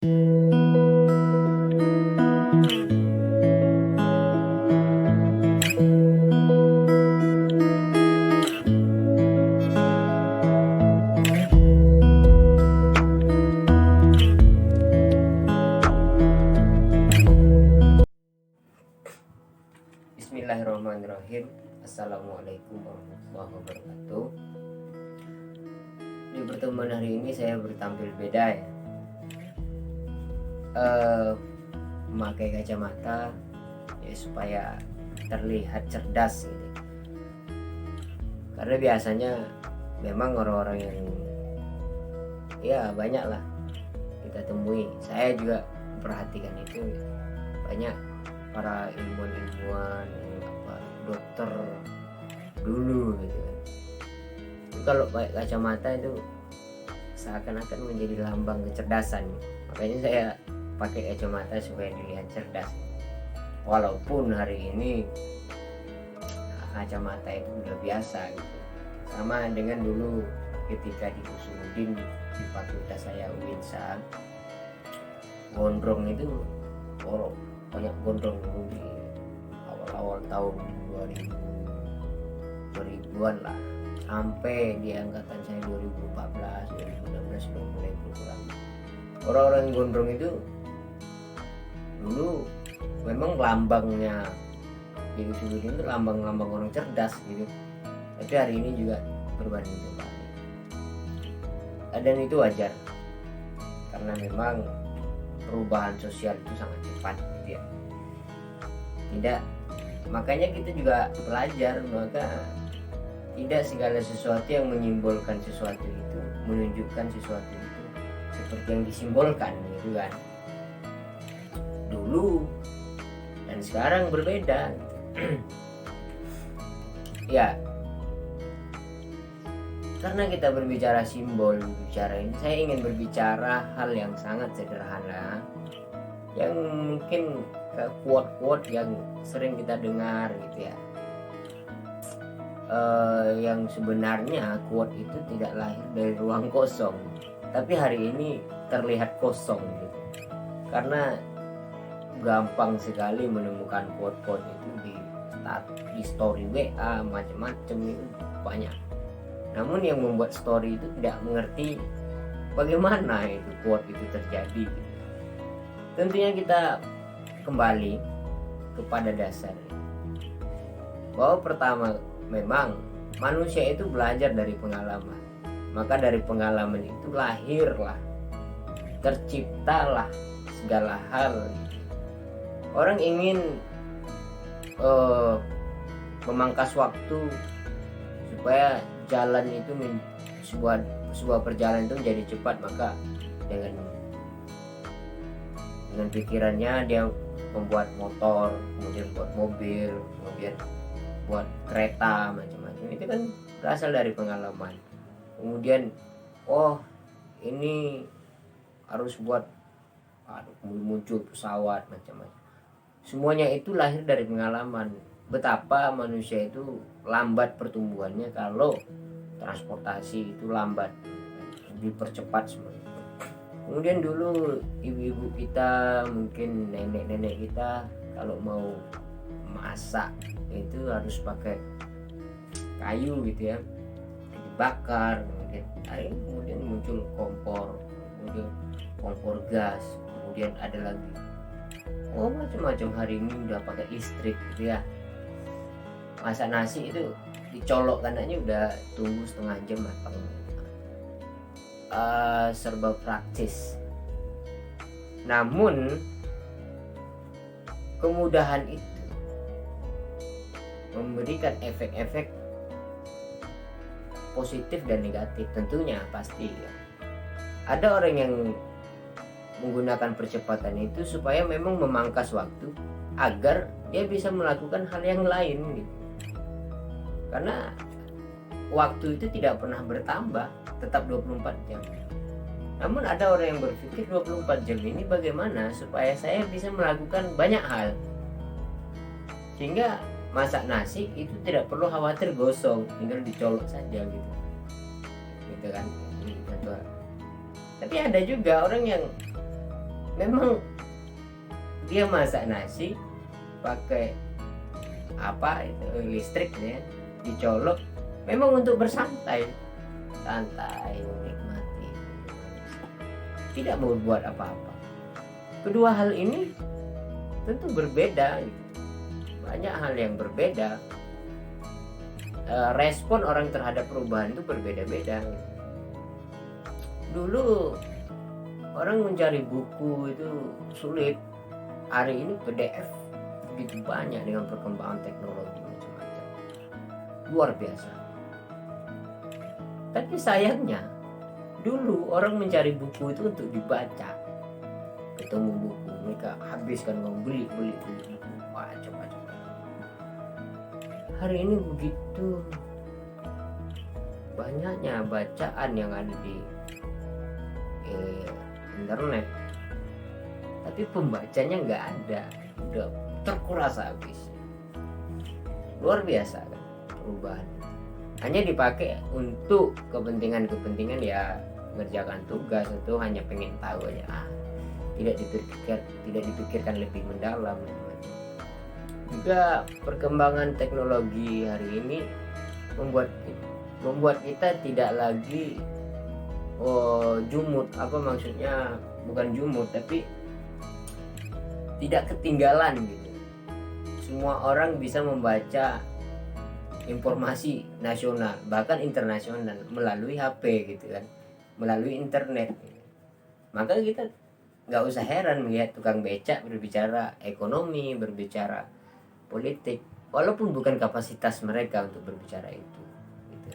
Bismillahirrahmanirrahim. Assalamualaikum warahmatullahi wabarakatuh. Di pertemuan hari ini saya bertampil beda ya. Memakai kacamata ya supaya terlihat cerdas gitu. Karena biasanya memang orang-orang yang ya banyak lah kita temui. Saya juga perhatikan itu banyak para ilmuwan dokter dulu gitu kan. Kalau pakai kacamata itu seakan-akan menjadi lambang kecerdasan. Makanya saya pakai kacamata supaya dilihat cerdas. Walaupun hari ini kacamata itu udah biasa gitu. Sama dengan dulu ketika di Usuluddin di fakultas saya UINSA, gondrong itu banyak gondrong dulu di awal tahun 2000-an lah, sampai di angkatan saya 2014 2016 sudah mulai berkurang. Orang-orang yang gondrong itu dulu memang lambangnya di Usuluddin itu lambang-lambang orang cerdas gitu, tapi hari ini juga berbanding terbalik. Dan itu wajar karena memang perubahan sosial itu sangat cepat gitu ya. Makanya kita juga belajar, maka tidak segala sesuatu yang menyimbolkan sesuatu itu menunjukkan sesuatu itu seperti yang disimbolkan gitu kan. Dulu dan sekarang berbeda. Ya, karena kita berbicara simbol, saya ingin berbicara hal yang sangat sederhana, yang mungkin quote-quote yang sering kita dengar gitu ya. Yang sebenarnya quote itu tidak lahir dari ruang kosong, tapi hari ini terlihat kosong gitu. Karena gampang sekali menemukan quote-quote itu di story WA macam-macam itu banyak. Namun yang membuat story itu tidak mengerti bagaimana itu quote itu terjadi. Tentunya kita kembali kepada dasar bahwa pertama memang manusia itu belajar dari pengalaman, maka dari pengalaman itu lahirlah, terciptalah segala hal. Orang ingin memangkas waktu supaya jalan itu sebuah perjalanan itu menjadi cepat, maka dengan pikirannya dia membuat motor, kemudian buat mobil, kemudian buat kereta macam-macam. Itu kan berasal dari pengalaman. Kemudian ini harus buat muncul pesawat macam-macam. Semuanya itu lahir dari pengalaman. Betapa manusia itu lambat pertumbuhannya kalau transportasi itu lambat, dipercepat semua. Kemudian dulu ibu-ibu kita, mungkin nenek-nenek kita kalau mau masak itu harus pakai kayu gitu ya, dibakar, kemudian muncul kompor, kemudian kompor gas, kemudian ada lagi macam-macam. Hari ini udah pakai listrik gitu ya. Masak nasi itu dicolok kanannya udah tunggu setengah jam matang. Serba praktis. Namun kemudahan itu memberikan efek-efek positif dan negatif tentunya pasti ya. Ada orang yang menggunakan percepatan itu supaya memang memangkas waktu agar dia bisa melakukan hal yang lain gitu. Karena waktu itu tidak pernah bertambah, tetap 24 jam. Namun ada orang yang berpikir 24 jam ini bagaimana supaya saya bisa melakukan banyak hal, sehingga masak nasi itu tidak perlu khawatir gosong, tinggal dicolok saja gitu kan. Tapi ada juga orang yang memang dia masak nasi pakai apa itu listrik ya, dicolok memang untuk bersantai, santai menikmati, tidak mau buat apa-apa. Kedua hal ini tentu berbeda, banyak hal yang berbeda. Respon orang terhadap perubahan itu berbeda-beda. Dulu orang mencari buku itu sulit, hari ini PDF begitu banyak dengan perkembangan teknologi macam-macam, luar biasa. Tapi sayangnya dulu orang mencari buku itu untuk dibaca, ketemu buku mereka habiskan, mau beli buku macam-macam. Hari ini begitu banyaknya bacaan yang ada di internet, tapi pembacanya nggak ada, udah terkuras habis. Luar biasa kan perubahan, hanya dipakai untuk kepentingan ya, mengerjakan tugas atau hanya pengen tahu aja, tidak dipikirkan lebih mendalam. Juga perkembangan teknologi hari ini membuat kita tidak lagi jumut, apa maksudnya, bukan jumut tapi tidak ketinggalan gitu. Semua orang bisa membaca informasi nasional bahkan internasional melalui HP gitu kan, melalui internet gitu. Maka kita nggak usah heran melihat tukang becak berbicara ekonomi, berbicara politik, walaupun bukan kapasitas mereka untuk berbicara itu gitu.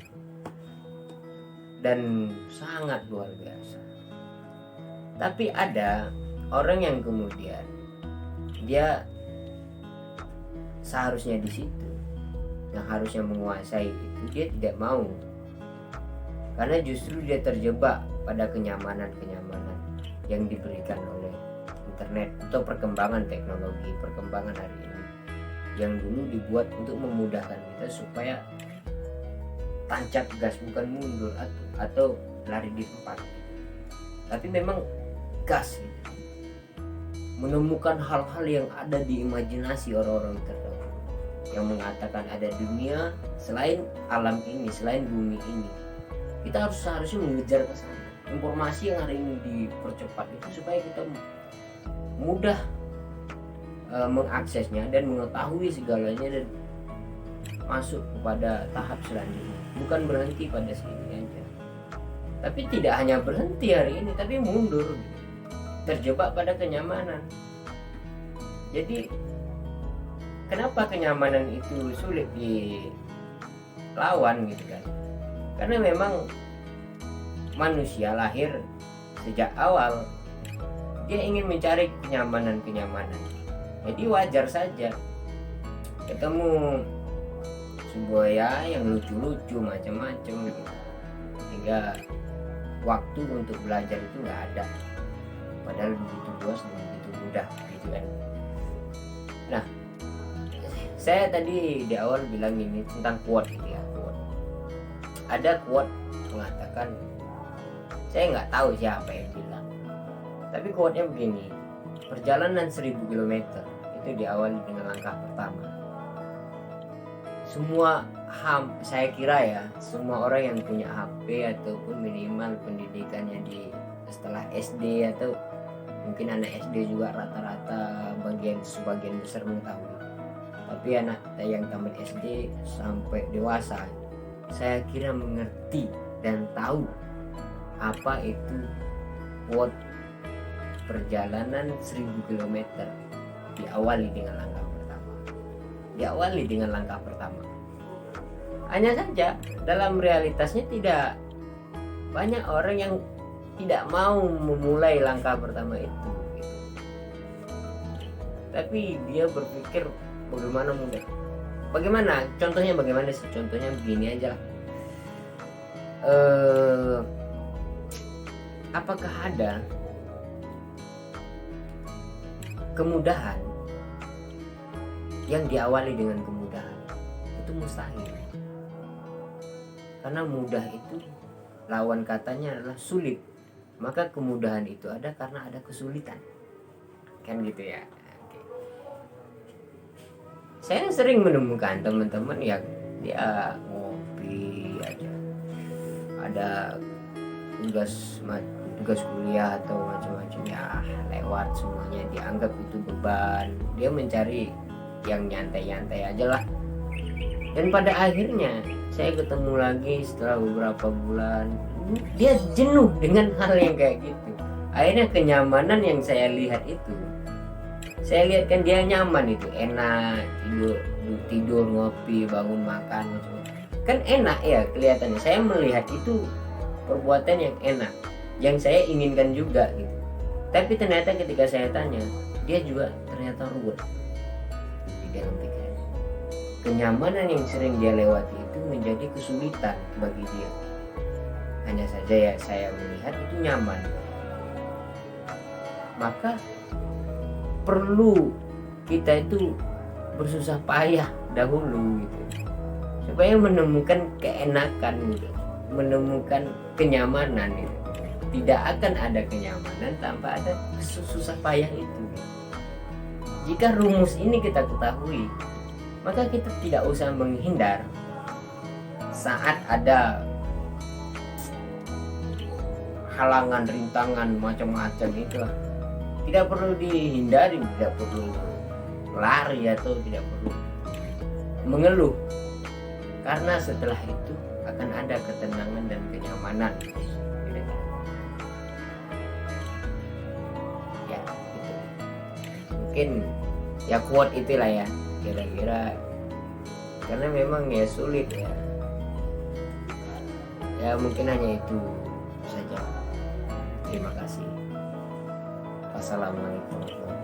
Dan sangat luar biasa. Tapi ada orang yang kemudian dia seharusnya di situ, yang harusnya menguasai itu, dia tidak mau, karena justru dia terjebak pada kenyamanan yang diberikan oleh internet atau perkembangan teknologi, perkembangan hari ini yang dulu dibuat untuk memudahkan kita supaya tancap gas, bukan mundur atau lari di tempat, tapi memang gas gitu. Menemukan hal-hal yang ada di imajinasi orang-orang terdahulu yang mengatakan ada dunia selain alam ini, selain bumi ini. Kita seharusnya mengejar ke sana. Informasi yang hari ini dipercepat itu supaya kita mudah mengaksesnya dan mengetahui segalanya dan masuk kepada tahap selanjutnya, bukan berhenti pada sini aja. Tapi tidak hanya berhenti hari ini, tapi mundur, terjebak pada kenyamanan. Jadi kenapa kenyamanan itu sulit dilawan gitu kan? Karena memang manusia lahir sejak awal dia ingin mencari kenyamanan. Jadi wajar saja ketemu sebuah yang lucu-lucu macam-macam gitu, sehingga waktu untuk belajar itu nggak ada, padahal begitu luas dan begitu mudah gitu kan. Nah, saya tadi di awal bilang ini tentang quote gitu ya, quote. Ada quote mengatakan, saya nggak tahu siapa yang bilang, tapi quote-nya begini: perjalanan 1000 km itu diawali dengan langkah pertama. Saya kira ya, semua orang yang punya HP ataupun minimal pendidikannya di setelah SD atau mungkin anak SD juga rata-rata sebagian besar mengetahui. Tapi anak yang tamat SD sampai dewasa, saya kira mengerti dan tahu apa itu quote perjalanan 1000 km diawali dengan langkah pertama. Hanya saja dalam realitasnya tidak banyak orang yang tidak mau memulai langkah pertama itu gitu. Tapi dia berpikir bagaimana mudah. Contohnya bagaimana sih? Contohnya begini aja. Apakah ada kemudahan yang diawali dengan kemudahan? Itu mustahil. Karena mudah itu lawan katanya adalah sulit. Maka kemudahan itu ada karena ada kesulitan. kan gitu ya. Oke. Saya sering menemukan teman-teman yang dia ngopi aja, ada tugas kuliah atau macam-macam ya lewat, semuanya dianggap itu beban, dia mencari yang nyantai-nyantai aja lah. Dan pada akhirnya saya ketemu lagi setelah beberapa bulan, dia jenuh dengan hal yang kayak gitu. Akhirnya kenyamanan yang saya lihat itu, saya lihat kan dia nyaman itu, enak, tidur ngopi, bangun makan macam-macam. Kan enak ya kelihatannya, saya melihat itu perbuatan yang enak, yang saya inginkan juga gitu. Tapi ternyata ketika saya tanya, dia juga ternyata ruwet di dalam pikiran. Kenyamanan yang sering dia lewati itu menjadi kesulitan bagi dia. Hanya saja ya saya melihat itu nyaman. Maka perlu kita itu bersusah payah dahulu gitu, supaya menemukan keenakan gitu, menemukan kenyamanan gitu. Tidak akan ada kenyamanan tanpa ada susah payah itu. Jika rumus ini kita ketahui, maka kita tidak usah menghindar saat ada halangan, rintangan macam-macam itu. Tidak perlu dihindari, tidak perlu lari atau tidak perlu mengeluh, karena setelah itu akan ada ketenangan dan kenyamanan. Ya itu mungkin ya quote itulah ya kira-kira, karena memang ya sulit ya mungkin hanya itu saja. Terima kasih. Wassalamualaikum warahmatullahi wabarakatuh.